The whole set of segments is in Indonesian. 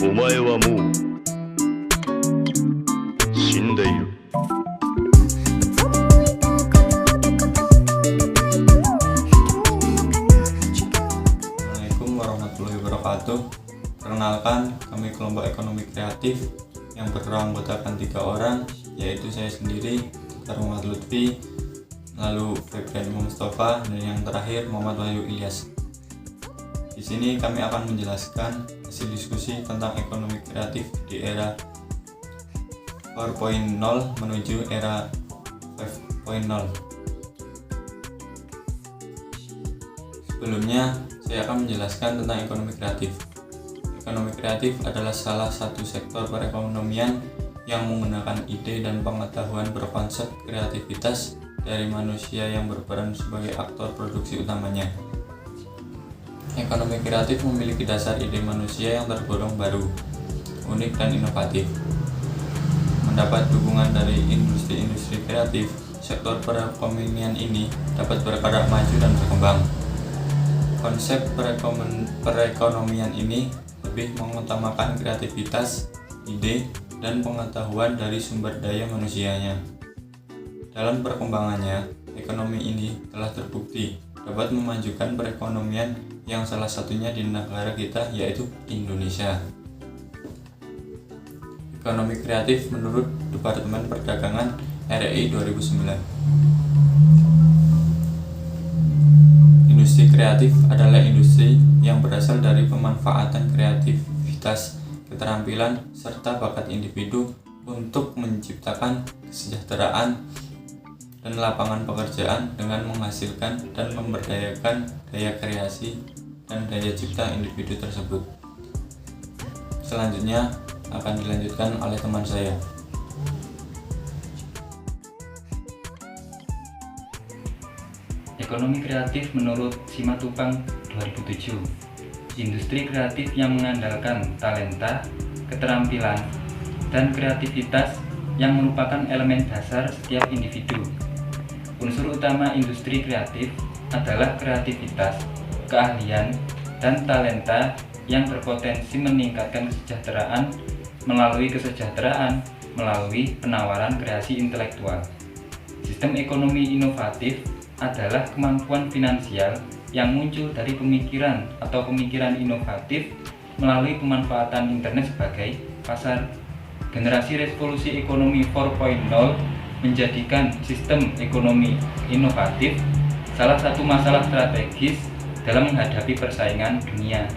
お前はもう死んでいる。Assalamualaikum warahmatullahi wabarakatuh. Perkenalkan, kami kelompok ekonomi kreatif yang beranggotakan 3 orang, yaitu saya sendiri, Tukar Muhammad Lutfi, lalu Febrian Mustafa, dan yang terakhir Muhammad Wahyu Ilyas. Di sini kami akan menjelaskan hasil diskusi tentang ekonomi kreatif di era 4.0 menuju era 5.0. Sebelumnya, saya akan menjelaskan tentang ekonomi kreatif. Ekonomi kreatif adalah salah satu sektor perekonomian yang menggunakan ide dan pengetahuan berkonsep kreativitas dari manusia yang berperan sebagai aktor produksi utamanya. Ekonomi kreatif memiliki dasar ide manusia yang tergolong baru, unik dan inovatif. Mendapat dukungan dari industri-industri kreatif, sektor perekonomian ini dapat bergerak maju dan berkembang. Konsep perekonomian ini lebih mengutamakan kreativitas, ide, dan pengetahuan dari sumber daya manusianya. Dalam perkembangannya, ekonomi ini telah terbukti dapat memajukan perekonomian yang salah satunya di negara kita, yaitu Indonesia. Ekonomi kreatif menurut Departemen Perdagangan RI 2009. Industri kreatif adalah industri yang berasal dari pemanfaatan kreativitas, keterampilan, serta bakat individu untuk menciptakan kesejahteraan dan lapangan pekerjaan dengan menghasilkan dan memberdayakan daya kreasi dan daya cipta individu tersebut. Selanjutnya akan dilanjutkan oleh teman saya. Ekonomi kreatif menurut Simatupang 2007, industri kreatif yang mengandalkan talenta, keterampilan, dan kreativitas yang merupakan elemen dasar setiap individu. Unsur utama industri kreatif adalah kreativitas, keahlian, dan talenta yang berpotensi meningkatkan kesejahteraan melalui penawaran kreasi intelektual. Sistem ekonomi inovatif adalah kemampuan finansial yang muncul dari pemikiran inovatif melalui pemanfaatan internet sebagai pasar. Generasi revolusi ekonomi 4.0 menjadikan sistem ekonomi inovatif salah satu masalah strategis dalam menghadapi persaingan dunia.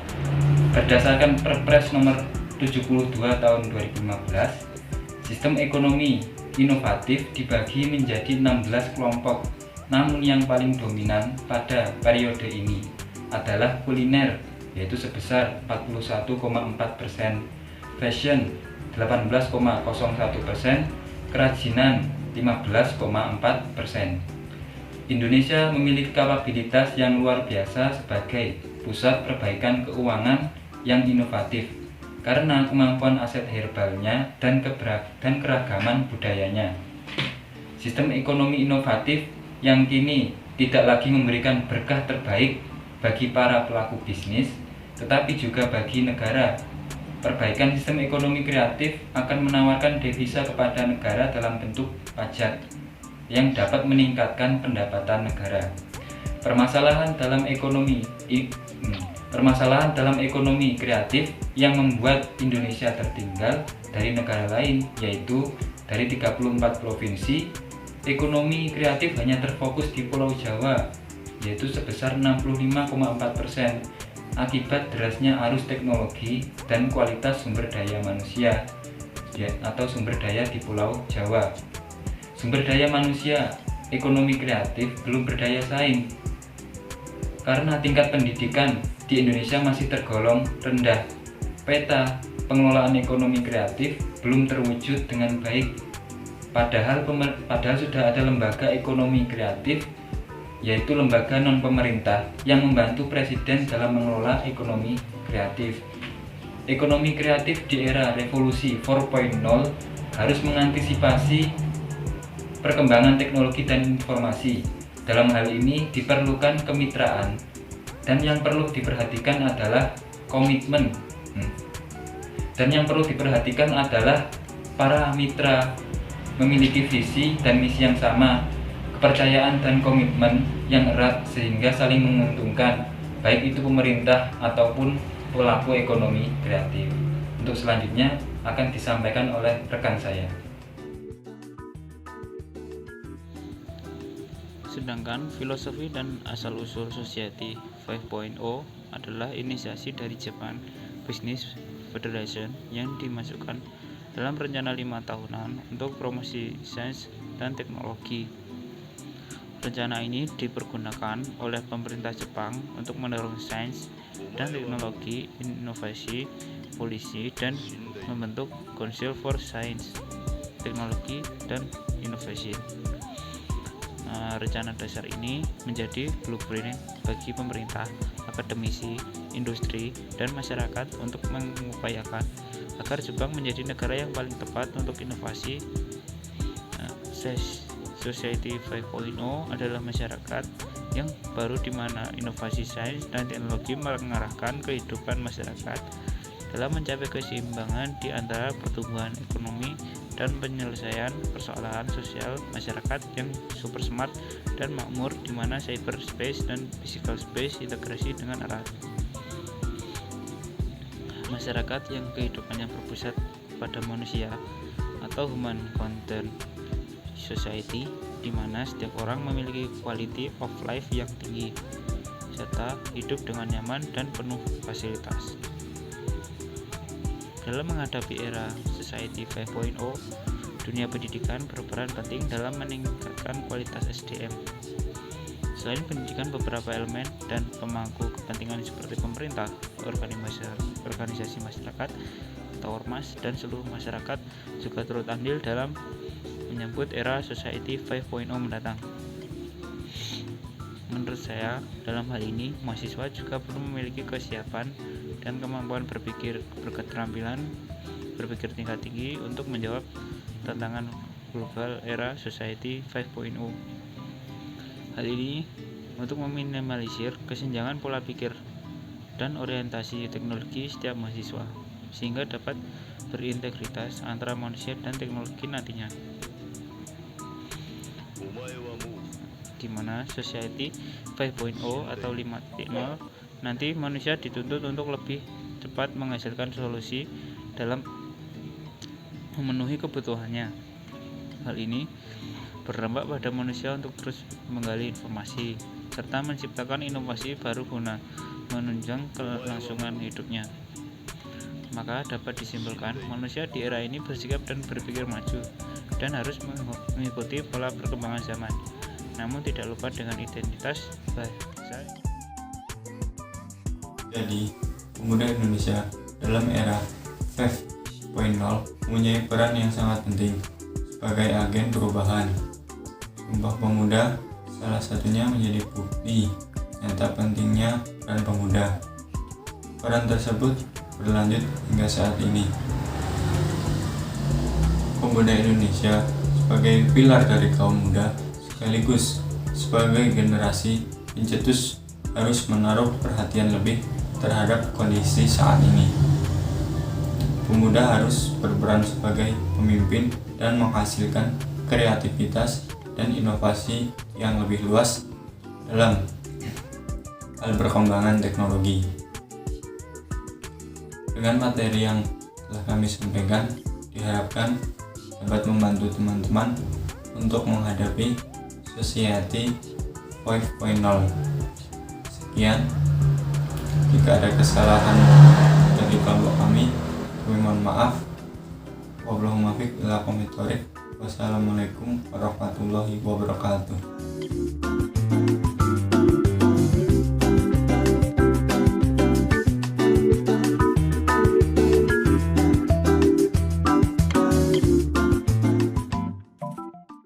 Berdasarkan Perpres nomor 72 tahun 2015, sistem ekonomi inovatif dibagi menjadi 16 kelompok, namun yang paling dominan pada periode ini adalah kuliner, yaitu sebesar 41,4%, fashion 18,01%, kerajinan 15,4%. Indonesia memiliki kapabilitas yang luar biasa sebagai pusat perbaikan keuangan yang inovatif karena kemampuan aset herbalnya dan keragaman budayanya. Sistem ekonomi inovatif yang kini tidak lagi memberikan berkah terbaik bagi para pelaku bisnis, tetapi juga bagi negara. Perbaikan sistem ekonomi kreatif akan menawarkan devisa kepada negara dalam bentuk pajak yang dapat meningkatkan pendapatan negara. Permasalahan dalam ekonomi kreatif yang membuat Indonesia tertinggal dari negara lain, yaitu dari 34 provinsi, ekonomi kreatif hanya terfokus di Pulau Jawa, yaitu sebesar 65,4%. Akibat derasnya arus teknologi dan kualitas sumber daya manusia atau sumber daya di Pulau Jawa. Sumber daya manusia ekonomi kreatif belum berdaya saing karena tingkat pendidikan di Indonesia masih tergolong rendah. Peta pengelolaan ekonomi kreatif belum terwujud dengan baik, padahal sudah ada lembaga ekonomi kreatif, yaitu lembaga non-pemerintah yang membantu presiden dalam mengelola ekonomi kreatif. Ekonomi kreatif di era revolusi 4.0 harus mengantisipasi perkembangan teknologi dan informasi. Dalam hal ini diperlukan kemitraan, dan yang perlu diperhatikan adalah komitmen. Dan yang perlu diperhatikan adalah para mitra memiliki visi dan misi yang sama, kepercayaan dan komitmen yang erat sehingga saling menguntungkan, baik itu pemerintah ataupun pelaku ekonomi kreatif. Untuk selanjutnya akan disampaikan oleh rekan saya. Sedangkan filosofi dan asal-usul Society 5.0 adalah inisiasi dari Japan Business Federation yang dimasukkan dalam rencana 5 tahunan untuk promosi sains dan teknologi. Rencana ini dipergunakan oleh pemerintah Jepang untuk mendorong sains dan teknologi, inovasi, polisi, dan membentuk Council for Science, Teknologi, dan Innovation. Rencana dasar ini menjadi blueprint bagi pemerintah, akademisi, industri, dan masyarakat untuk mengupayakan agar Jepang menjadi negara yang paling tepat untuk inovasi. Society 5.0 adalah masyarakat yang baru di mana inovasi sains dan teknologi mengarahkan kehidupan masyarakat dalam mencapai keseimbangan di antara pertumbuhan ekonomi dan penyelesaian persoalan sosial masyarakat yang super smart dan makmur, di mana cyberspace dan physical space integrasi dengan erat. Masyarakat yang kehidupannya berpusat pada manusia atau human content society, di mana setiap orang memiliki quality of life yang tinggi serta hidup dengan nyaman dan penuh fasilitas. Dalam menghadapi era Society 5.0, dunia pendidikan berperan penting dalam meningkatkan kualitas SDM. Selain pendidikan, beberapa elemen dan pemangku kepentingan seperti pemerintah, organisasi masyarakat atau ormas, dan seluruh masyarakat juga turut andil dalam menyambut era Society 5.0 mendatang. Menurut saya, dalam hal ini, mahasiswa juga perlu memiliki kesiapan dan kemampuan berketerampilan berpikir tingkat tinggi untuk menjawab tantangan global era Society 5.0. Hal ini untuk meminimalisir kesenjangan pola pikir dan orientasi teknologi setiap mahasiswa, sehingga dapat berintegritas antara manusia dan teknologi nantinya. Di mana Society 5.0 atau 5.0 nanti manusia dituntut untuk lebih cepat menghasilkan solusi dalam memenuhi kebutuhannya. Hal ini berdampak pada manusia untuk terus menggali informasi serta menciptakan inovasi baru guna menunjang kelangsungan hidupnya. Maka dapat disimpulkan manusia di era ini bersikap dan berpikir maju dan harus mengikuti pola perkembangan zaman, namun tidak lupa dengan identitas bangsa. Jadi, pemuda Indonesia dalam era 5.0 mempunyai peran yang sangat penting sebagai agen perubahan. Sumpah Pemuda salah satunya menjadi bukti nyata pentingnya peran pemuda. Peran tersebut berlanjut hingga saat ini. Pemuda Indonesia sebagai pilar dari kaum muda sekaligus sebagai generasi pencetus harus menaruh perhatian lebih terhadap kondisi saat ini. Pemuda harus berperan sebagai pemimpin dan menghasilkan kreativitas dan inovasi yang lebih luas dalam hal perkembangan teknologi. Dengan materi yang telah kami sampaikan, diharapkan dapat membantu teman-teman untuk menghadapi Society 5.0. Sekian. Jika ada kesalahan dari kelompok kami mohon maaf. Wassalamualaikum warahmatullahi wabarakatuh.